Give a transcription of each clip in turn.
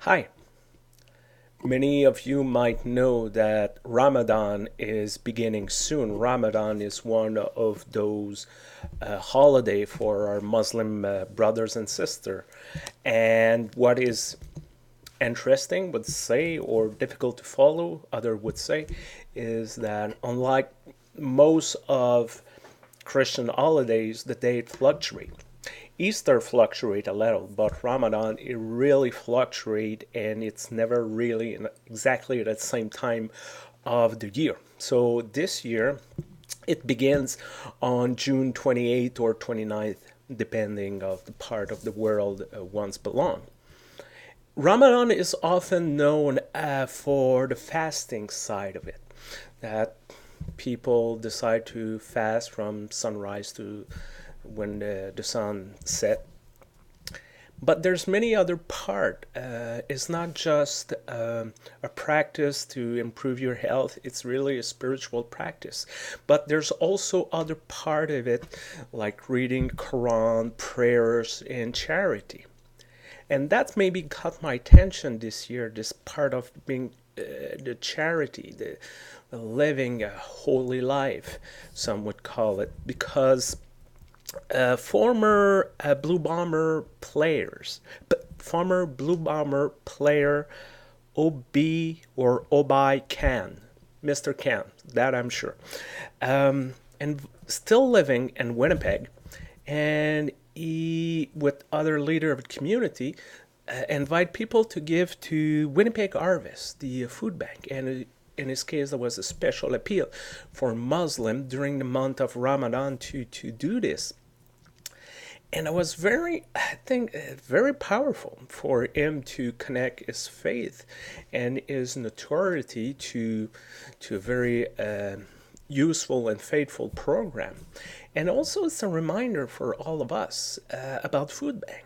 Hi. Many of you might know that Ramadan is beginning soon. Ramadan is one of those holiday for our Muslim brothers and sisters. And what is interesting would say, or difficult to follow, other would say, is that unlike most of Christian holidays, the date fluctuate. Easter fluctuate a little, but Ramadan it really fluctuate, and it's never really exactly at the same time of the year. So this year it begins on June 28th or 29th, depending of the part of the world one's belong. Ramadan is often known for the fasting side of it, that people decide to fast from sunrise to when the sun set. But there's many other part. It's not just a practice to improve your health. It's really a spiritual practice. But there's also other part of it, like reading Quran, prayers, and charity. And that maybe caught my attention this year. This part of being the charity, the living a holy life, some would call it, because former Blue Bomber players, former Blue Bomber player OB or Obi Khan, Mr. Khan, that I'm sure, and still living in Winnipeg, and he, with other leader of the community, invite people to give to Winnipeg Harvest, the food bank, and in his case, there was a special appeal for Muslim during the month of Ramadan to do this. And it was I think, very powerful for him to connect his faith and his notoriety to a very useful and faithful program. And also, it's a reminder for all of us about food bank,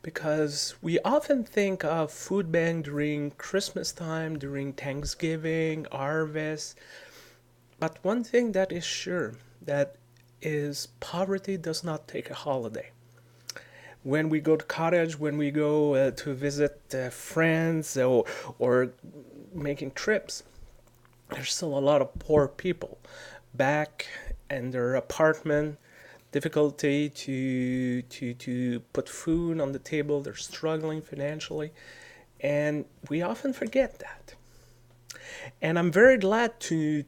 because we often think of food bank during Christmas time, during Thanksgiving, harvest. But one thing that is sure, that is poverty does not take a holiday. When we go to cottage, when we go to visit friends or making trips, there's still a lot of poor people back in their apartment, difficulty to put food on the table. They're struggling financially, and we often forget that. And I'm very glad to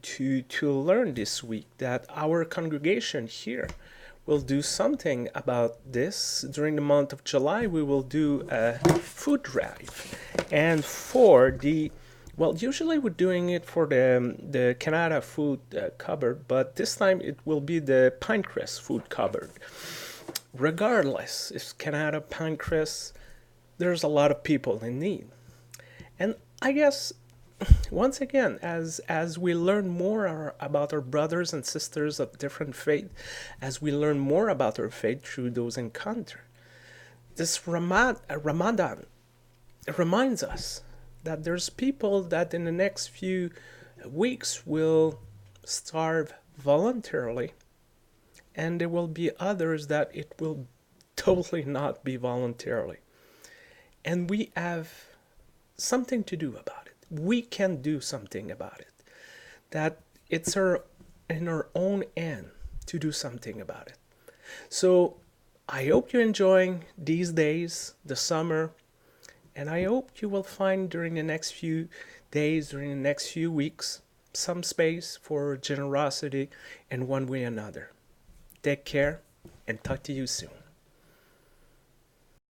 learn this week that our congregation here will do something about this. During the month of July, we will do a food drive, and for the usually we're doing it for the Kanata food cupboard, but this time it will be the Pinecrest food cupboard. Regardless, if Kanata, Pinecrest, there's a lot of people in need. And I guess, once again, as we learn more about our brothers and sisters of different faith, as we learn more about our faith through those encounters, this Ramadan reminds us that there's people that in the next few weeks will starve voluntarily, and there will be others that it will totally not be voluntarily. And we have something to do about it. We can do something about it. That it's in our own end to do something about it. So I hope you're enjoying these days, the summer, and I hope you will find during the next few days, during the next few weeks, some space for generosity in one way or another. Take care and talk to you soon.